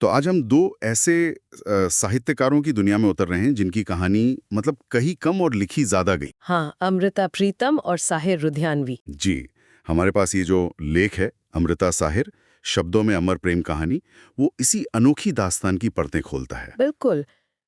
तो आज हम दो ऐसे साहित्यकारों की दुनिया में उतर रहे हैं जिनकी कहानी मतलब कहीं कम और लिखी ज्यादा गई। हाँ, अमृता प्रीतम और साहिर रुधियानवी। जी, हमारे पास ये जो लेख है अमृता साहिर, शब्दों में अमर प्रेम कहानी, वो इसी अनोखी दास्तान की परतें खोलता है। बिल्कुल।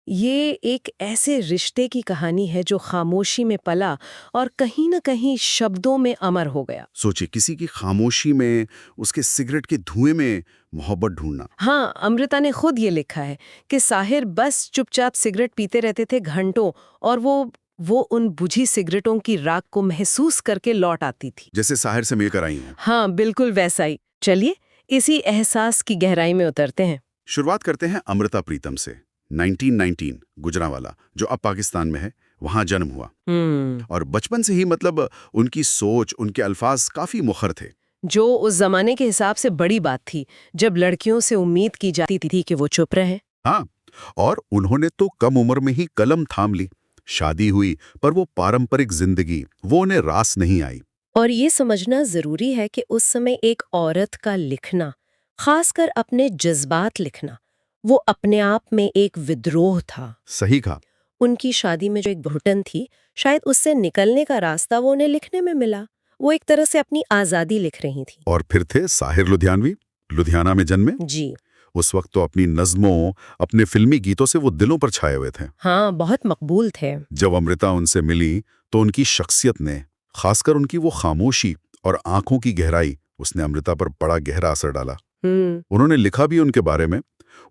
ये एक ऐसे रिश्ते की कहानी है जो खामोशी में पला और कहीं न कहीं शब्दों में अमर हो गया। सोचिए किसी की खामोशी में, उसके सिगरेट के धुएं में मोहब्बत ढूंढना। हाँ, अमृता ने खुद ये लिखा है कि साहिर बस चुपचाप सिगरेट पीते रहते थे घंटों और वो उन बुझी सिगरेटों की राख को महसूस करके लौट आती थी। जैसे साहिर से मिलकर आई हैं। हाँ, बिल्कुल वैसा ही। चलिए, इसी एहसास की गहराई में उतरते हैं। शुरुआत करते हैं अमृता प्रीतम से। 1919 गुजरांवाला, जो अब पाकिस्तान में है, वहां जन्म हुआ। हम्म। और बचपन से ही मतलब उनकी सोच, उनके अल्फाज काफी मुखर थे। जो उस जमाने के हिसाब से बड़ी बात थी, जब लड़कियों से उम्मीद की जाती थी कि वो चुप रहें। हाँ, और उन्होंने तो कम उम्र में ही कलम थाम ली। शादी हुई, पर वो पारंपरिक जिंदगी वो उन्हें रास नहीं आई। और ये समझना जरूरी है कि उस समय एक औरत का लिखना, खासकर अपने जज्बात लिखना, वो अपने आप में एक विद्रोह था। सही कहा। उनकी शादी में जो एक घुटन थी, शायद उससे निकलने का रास्ता वो उन्हें लिखने में मिला। वो एक तरह से अपनी आजादी लिख रही थी। और फिर थे साहिर लुधियानवी, लुधियाना में जन्मे। जी। उस वक्त तो अपनी नज्मों, अपने फिल्मी गीतों से वो दिलों पर छाए हुए थे। हाँ, बहुत मकबूल थे। जब अमृता उनसे मिली तो उनकी शख्सियत ने, खासकर उनकी वो खामोशी और आंखों की गहराई, उसने अमृता पर बड़ा गहरा असर डाला। हम्म। उन्होंने लिखा भी उनके बारे में,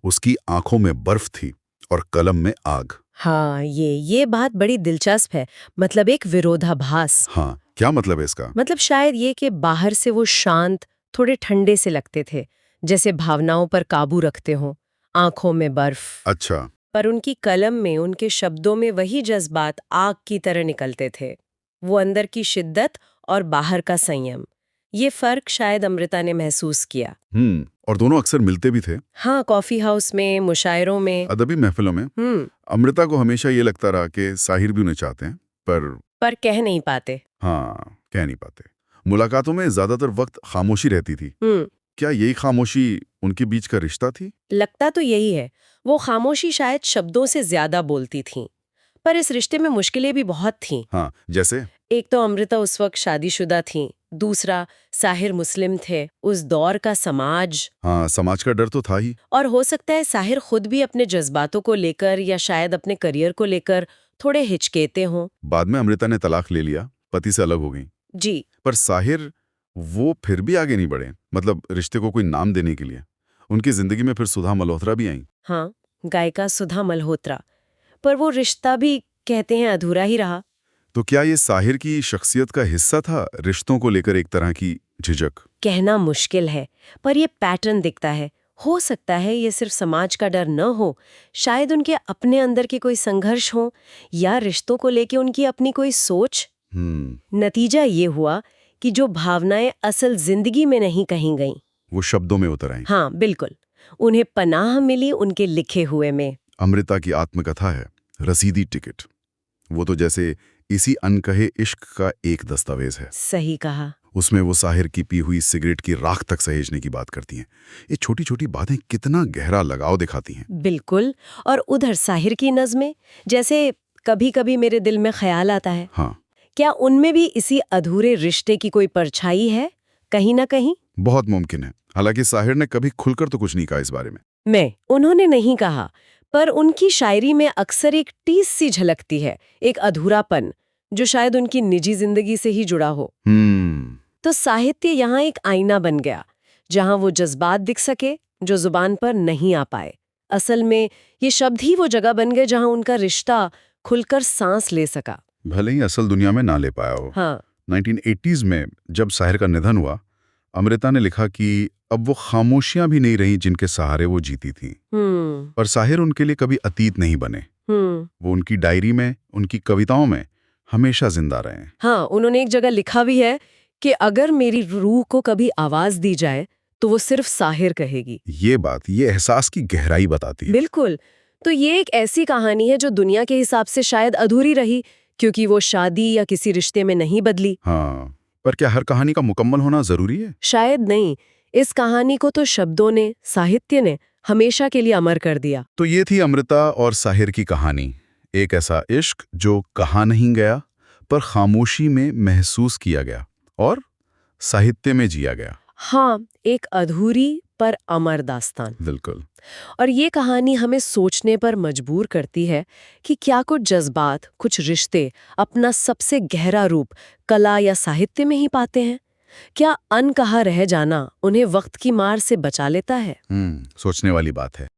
उसकी आंखों में बर्फ थी और कलम में आग। हाँ, ये बात बड़ी दिलचस्प है। मतलब एक विरोधाभास। हाँ, क्या मतलब है इसका? मतलब शायद ये कि बाहर से वो शांत, थोड़े ठंडे से लगते थे, जैसे भावनाओं पर काबू रखते हों, आंखों में बर्फ। अच्छा। पर उनकी कलम में, उनके शब्दों में वही जज्बात आग की तरह निकलते थे। वो अंदर की शिद्दत और बाहर का संयम। ये फर्क शायद अमृता ने महसूस किया। और दोनों अक्सर मिलते भी थे। हाँ, कॉफी हाउस में, मुशायरों में। अदबी महफिलों में। हम्म। अमृता को हमेशा ये लगता रहा कि साहिर भी उन्हें चाहते हैं, पर कह नहीं पाते। हाँ, कह नहीं पाते। मुलाकातों में ज्यादातर वक्त खामोशी रहती थी। हम्म। क्या यही खामोशी उनके बीच का रिश्ता थी? लगता तो यही है। वो खामोशी शायद शब्दों से ज्यादा बोलती थीं। पर इस रिश्ते में मुश्किलें भी बहुत थीं। हाँ, जैसे? एक तो अमृता उस वक्त शादीशुदा थीं। दूसरा, साहिर मुस्लिम थे। उस दौर का समाज। हाँ, समाज का डर तो था ही। और हो सकता है साहिर खुद भी अपने जज्बातों को लेकर या शायद अपने करियर को लेकर थोड़े हिचकेते हों। बाद में अमृता ने तलाक ले लिया, पति से अलग हो गई। जी। पर साहिर, वो फिर भी आगे नहीं बढ़े, मतलब रिश्ते को कोई नाम देने के लिए। उनकी जिंदगी में फिर सुधा मल्होत्रा भी आई। हाँ, गायिका सुधा मल्होत्रा। पर वो रिश्ता भी कहते हैं अधूरा ही रहा। तो क्या ये साहिर की शख्सियत का हिस्सा था, रिश्तों को लेकर एक तरह की झिझक? कहना मुश्किल है, पर ये पैटर्न दिखता है। हो सकता है ये सिर्फ समाज का डर न हो, शायद उनके अपने अंदर के कोई संघर्ष हो, या रिश्तों को लेके उनकी अपनी कोई सोच। नतीजा ये हुआ कि जो भावनाएं असल जिंदगी में नहीं कहीं गईं, वो शब्दों में उतर आई। हाँ बिल्कुल, उन्हें पनाह मिली उनके लिखे हुए में। अमृता की आत्मकथा है रसीदी टिकट। वो तो जैसे इसी अनकहे इश्क का एक दस्तावेज है। सही कहा। उसमें वो साहिर की पी हुई सिगरेट की राख तक सहेजने की बात करती हैं। ये छोटी छोटी बातें कितना गहरा लगाव दिखाती हैं। बिल्कुल। और उधर साहिर की नज़में, जैसे कभी कभी मेरे दिल में ख्याल आता है, हाँ, क्या उनमें भी इसी अधूरे रिश्ते की कोई परछाई है, कहीं ना कहीं? बहुत मुमकिन है। हालांकि साहिर ने कभी खुलकर तो कुछ नहीं कहा इस बारे में। उन्होंने नहीं कहा, पर उनकी शायरी में अक्सर एक टीस सी झलकती है, एक अधूरापन जो शायद उनकी निजी जिंदगी से ही जुड़ा हो। तो साहित्य यहाँ एक आईना बन गया, जहाँ वो जज्बात दिख सके जो जुबान पर नहीं आ पाए। असल में ये शब्द ही वो जगह बन गए जहाँ उनका रिश्ता खुलकर सांस ले सका। भले ही असल दुनिया में ना ले पाया हो। हाँ। 1980s में जब साहिर का निधन हुआ, अमृता ने लिखा कि अब वो खामोशियां भी नहीं रहीं जिनके सहारे वो जीती थीं। पर साहिर उनके लिए कभी अतीत नहीं बने। वो उनकी डायरी में, उनकी कविताओं में हमेशा जिंदा रहे हैं। हाँ, उन्होंने एक जगह लिखा भी है कि अगर मेरी रूह को कभी आवाज दी जाए तो वो सिर्फ साहिर कहेगी। ये बात, ये एहसास की गहराई बताती है। बिल्कुल। तो ये एक ऐसी कहानी है जो दुनिया के हिसाब से शायद अधूरी रही, क्योंकि वो शादी या किसी रिश्ते में नहीं बदली। हाँ, पर क्या हर कहानी का मुकम्मल होना जरूरी है? शायद नहीं। इस कहानी को तो शब्दों ने, साहित्य ने हमेशा के लिए अमर कर दिया। तो ये थी अमृता और साहिर की कहानी। एक ऐसा इश्क जो कहा नहीं गया पर खामोशी में महसूस किया गया और साहित्य में जिया गया। हाँ, एक अधूरी पर अमर दास्तान। बिल्कुल। और ये कहानी हमें सोचने पर मजबूर करती है कि क्या कुछ जज्बात, कुछ रिश्ते अपना सबसे गहरा रूप कला या साहित्य में ही पाते हैं? क्या अनकहा रह जाना उन्हें वक्त की मार से बचा लेता है? सोचने वाली बात है।